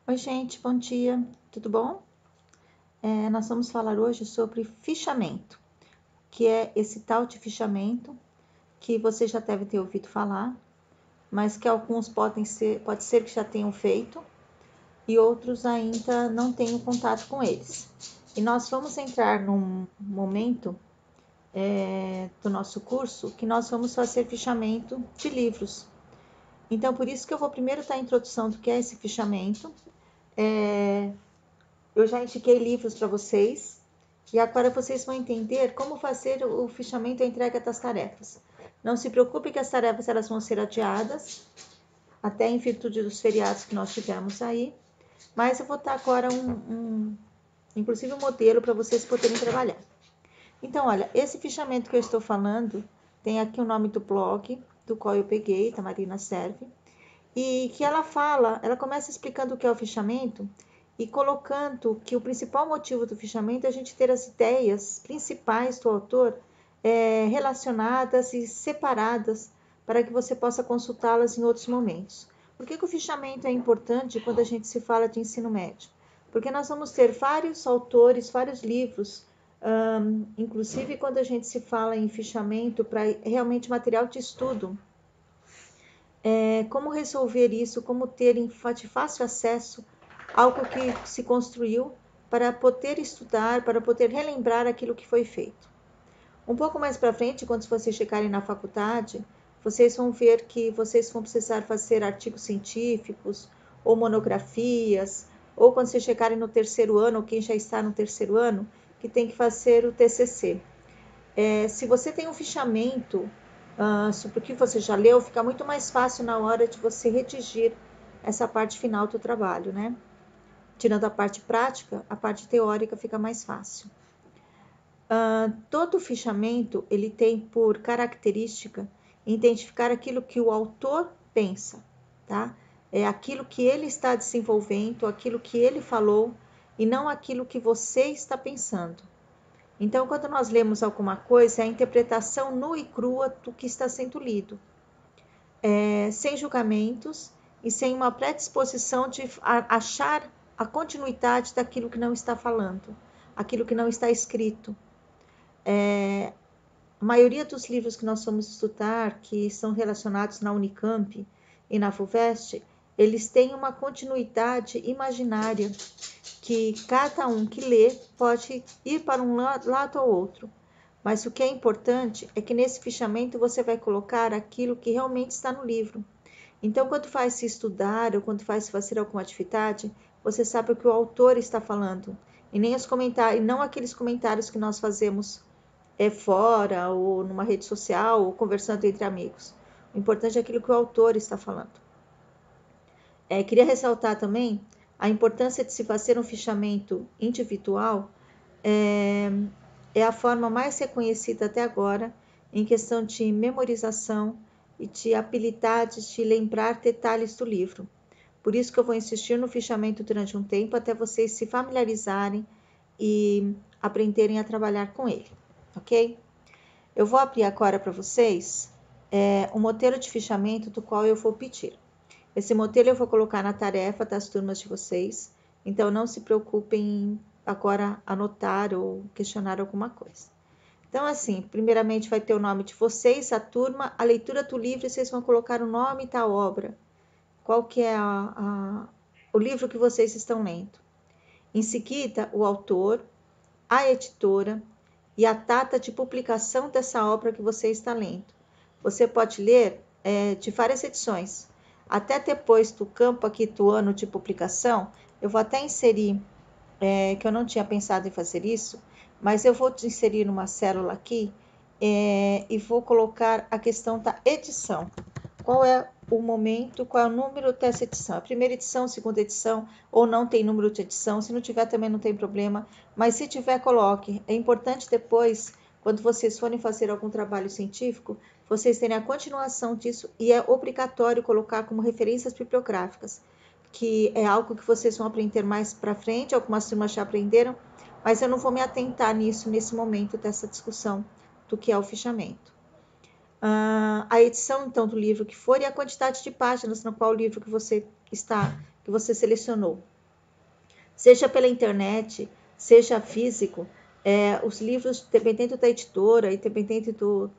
Oi, gente, bom dia, tudo bom? Nós vamos falar hoje sobre fichamento, que é esse tal de fichamento que você já deve ter ouvido falar, mas que alguns pode ser que já tenham feito e outros ainda não tenham contato com eles. E nós vamos entrar num momento do nosso curso que nós vamos fazer fichamento de livros. Então, por isso que eu vou primeiro dar a introdução do que é esse fichamento. Eu já indiquei livros para vocês e agora vocês vão entender como fazer o fichamento e a entrega das tarefas. Não se preocupe que as tarefas elas vão ser adiadas, até em virtude dos feriados que nós tivemos aí, mas eu vou dar agora inclusive um modelo para vocês poderem trabalhar. Então, olha, esse fichamento que eu estou falando, tem aqui o nome do blog, do qual eu peguei, da Marina Serve, e que ela começa explicando o que é o fichamento e colocando que o principal motivo do fichamento é a gente ter as ideias principais do autor relacionadas e separadas para que você possa consultá-las em outros momentos. Por que o fichamento é importante quando a gente se fala de ensino médio? Porque nós vamos ter vários autores, vários livros, inclusive quando a gente se fala em fichamento para realmente material de estudo, como resolver isso, como ter de fácil acesso algo que se construiu para poder estudar, para poder relembrar aquilo que foi feito. Um pouco mais para frente, quando vocês chegarem na faculdade, vocês vão ver que vocês vão precisar fazer artigos científicos ou monografias, ou quando vocês chegarem no terceiro ano, ou quem já está no terceiro ano, que tem que fazer o TCC. Se você tem um fichamento sobre o que você já leu, fica muito mais fácil na hora de você redigir essa parte final do trabalho, né? Tirando a parte prática, a parte teórica fica mais fácil. Todo fichamento, ele tem por característica identificar aquilo que o autor pensa, tá? É aquilo que ele está desenvolvendo, aquilo que ele falou, e não aquilo que você está pensando. Então, quando nós lemos alguma coisa, é a interpretação nua e crua do que está sendo lido, sem julgamentos e sem uma predisposição de achar a continuidade daquilo que não está falando, aquilo que não está escrito. A maioria dos livros que nós vamos estudar, que são relacionados na Unicamp e na FUVEST, eles têm uma continuidade imaginária, que cada um que lê pode ir para um lado ou outro. Mas o que é importante é que nesse fichamento você vai colocar aquilo que realmente está no livro. Então, quando faz se estudar ou quando faz se fazer alguma atividade, você sabe o que o autor está falando. E nem os comentários, não aqueles comentários que nós fazemos fora ou numa rede social ou conversando entre amigos. O importante é aquilo que o autor está falando. Queria ressaltar também a importância de se fazer um fichamento individual. É a forma mais reconhecida até agora em questão de memorização e de habilidades de lembrar detalhes do livro. Por isso que eu vou insistir no fichamento durante um tempo até vocês se familiarizarem e aprenderem a trabalhar com ele, ok? Eu vou abrir agora para vocês um modelo de fichamento do qual eu vou pedir. Esse modelo eu vou colocar na tarefa das turmas de vocês, então não se preocupem em agora anotar ou questionar alguma coisa. Então, assim, primeiramente vai ter o nome de vocês, a turma, a leitura do livro, e vocês vão colocar o nome da obra. Qual que é o livro que vocês estão lendo. Em seguida, o autor, a editora e a data de publicação dessa obra que você está lendo. Você pode ler de várias edições. Até depois do campo aqui do ano de publicação, eu vou até inserir, que eu não tinha pensado em fazer isso, mas eu vou inserir numa célula aqui e vou colocar a questão da edição. Qual é o momento, qual é o número dessa edição? A primeira edição, segunda edição, ou não tem número de edição. Se não tiver, também não tem problema. Mas se tiver, coloque. É importante depois, quando vocês forem fazer algum trabalho científico, vocês terem a continuação disso e é obrigatório colocar como referências bibliográficas, que é algo que vocês vão aprender mais para frente, algumas turmas já aprenderam, mas eu não vou me atentar nisso nesse momento dessa discussão do que é o fichamento. A edição, então, do livro que for e a quantidade de páginas no qual o livro que você selecionou. seja pela internet, seja físico. Os livros, dependendo da editora e dependendo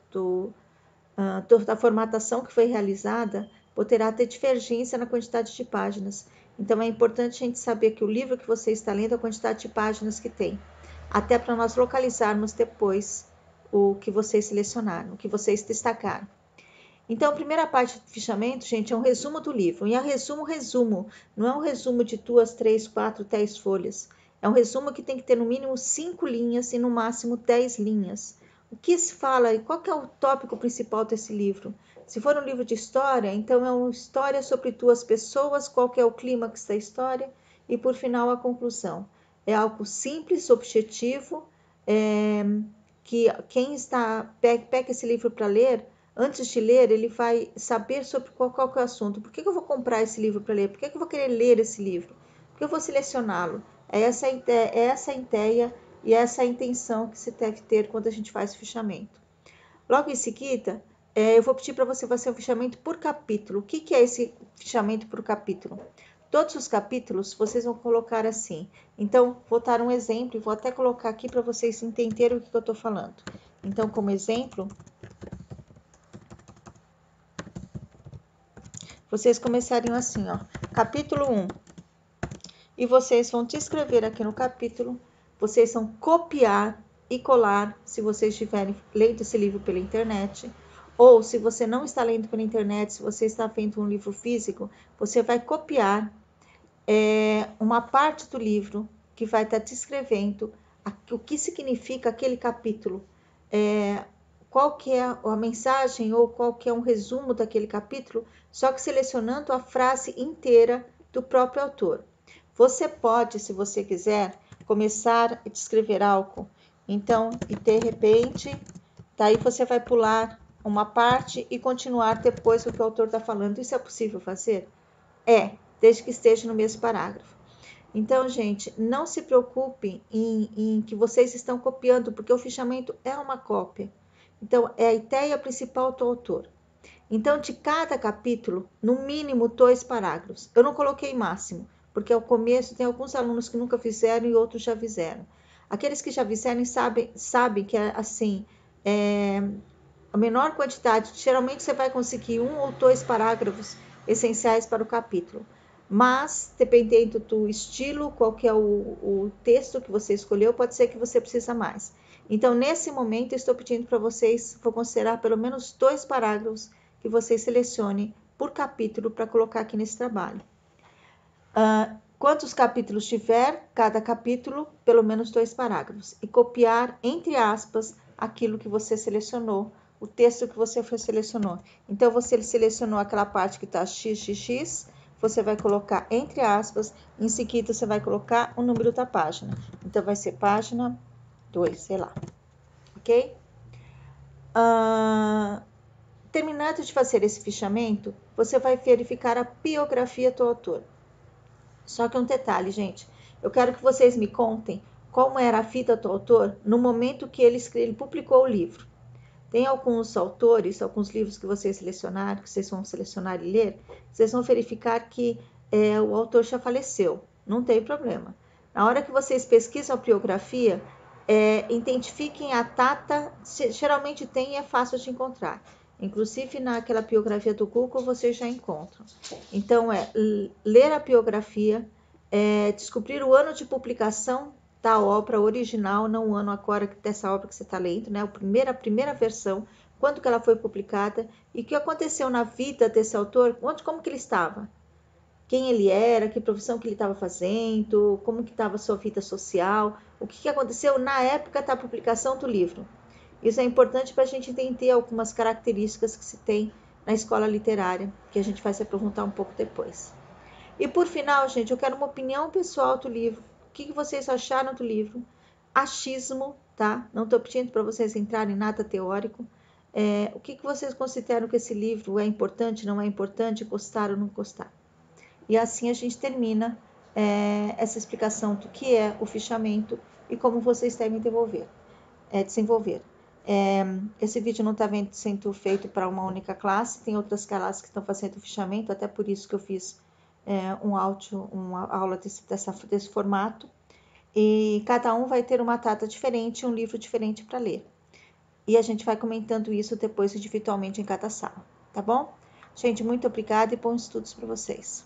da formatação que foi realizada, poderá ter divergência na quantidade de páginas. Então, é importante a gente saber que o livro que você está lendo, a quantidade de páginas que tem, até para nós localizarmos depois o que vocês selecionaram, o que vocês destacaram. Então, a primeira parte do fichamento, gente, é um resumo do livro. E é um resumo. Não é um resumo de 2, 3, 4, 10 folhas. É um resumo que tem que ter no mínimo 5 linhas e no máximo 10 linhas. O que se fala e qual que é o tópico principal desse livro? Se for um livro de história, então é uma história sobre duas pessoas, qual que é o clímax da história e, por final, a conclusão. É algo simples, objetivo, que quem pega esse livro para ler, antes de ler, ele vai saber sobre qual que é o assunto. Por que eu vou comprar esse livro para ler? Por que eu vou querer ler esse livro? Por que eu vou selecioná-lo? É essa a ideia e essa a intenção que se deve ter quando a gente faz o fichamento. Logo em seguida, eu vou pedir para você fazer um fichamento por capítulo. O que é esse fichamento por capítulo? Todos os capítulos vocês vão colocar assim. Então, vou dar um exemplo e vou até colocar aqui para vocês entenderem o que eu estou falando. Então, como exemplo, vocês começariam assim, ó, capítulo 1. E vocês vão descrever aqui no capítulo, vocês vão copiar e colar, se vocês estiverem lendo esse livro pela internet, ou se você não está lendo pela internet, se você está vendo um livro físico, você vai copiar uma parte do livro que vai estar descrevendo o que significa aquele capítulo, qual que é a mensagem ou qual que é um resumo daquele capítulo, só que selecionando a frase inteira do próprio autor. Você pode, se você quiser, começar a descrever algo. Então, e de repente, daí você vai pular uma parte e continuar depois o que o autor está falando. Isso é possível fazer? Desde que esteja no mesmo parágrafo. Então, gente, não se preocupem em que vocês estão copiando, porque o fichamento é uma cópia. Então, é a ideia principal do autor. Então, de cada capítulo, no mínimo 2 parágrafos. Eu não coloquei máximo, porque ao começo tem alguns alunos que nunca fizeram e outros já fizeram. Aqueles que já fizeram sabem que é assim, a menor quantidade, geralmente você vai conseguir 1 ou 2 parágrafos essenciais para o capítulo. Mas, dependendo do estilo, qual que é o texto que você escolheu, pode ser que você precisa mais. Então, nesse momento, estou pedindo para vocês, vou considerar pelo menos 2 parágrafos que vocês selecionem por capítulo para colocar aqui nesse trabalho. Quantos capítulos tiver, cada capítulo, pelo menos 2 parágrafos. E copiar, entre aspas, aquilo que você selecionou, o texto que você selecionou. Então, você selecionou aquela parte que está xxx, você vai colocar entre aspas, em seguida você vai colocar o número da página. Então, vai ser página 2, sei lá. Ok? Terminado de fazer esse fichamento, você vai verificar a biografia do autor. Só que um detalhe, gente, eu quero que vocês me contem como era a vida do autor no momento que ele publicou o livro. Tem alguns autores, alguns livros que vocês selecionaram, que vocês vão selecionar e ler, vocês vão verificar que o autor já faleceu. Não tem problema. Na hora que vocês pesquisam a biografia, identifiquem a data, geralmente tem e é fácil de encontrar. Inclusive, naquela biografia do Google, vocês já encontram. Então, ler a biografia, descobrir o ano de publicação da obra original, não o ano agora dessa obra que você está lendo, né? A primeira versão, quando que ela foi publicada e o que aconteceu na vida desse autor, como que ele estava, quem ele era, que profissão que ele estava fazendo, como que estava a sua vida social, o que aconteceu na época da publicação do livro. Isso é importante para a gente entender algumas características que se tem na escola literária, que a gente vai se aprofundar um pouco depois. E por final, gente, eu quero uma opinião pessoal do livro. O que vocês acharam do livro? Achismo, tá? Não estou pedindo para vocês entrarem em nada teórico. O que vocês consideram que esse livro é importante, não é importante, gostar ou não gostar? E assim a gente termina essa explicação do que é o fichamento e como vocês devem desenvolver. Esse vídeo não está sendo feito para uma única classe, tem outras classes que estão fazendo o fichamento, até por isso que eu fiz uma aula desse formato, e cada um vai ter uma data diferente, um livro diferente para ler. E a gente vai comentando isso depois individualmente em cada sala, tá bom? Gente, muito obrigada e bons estudos para vocês.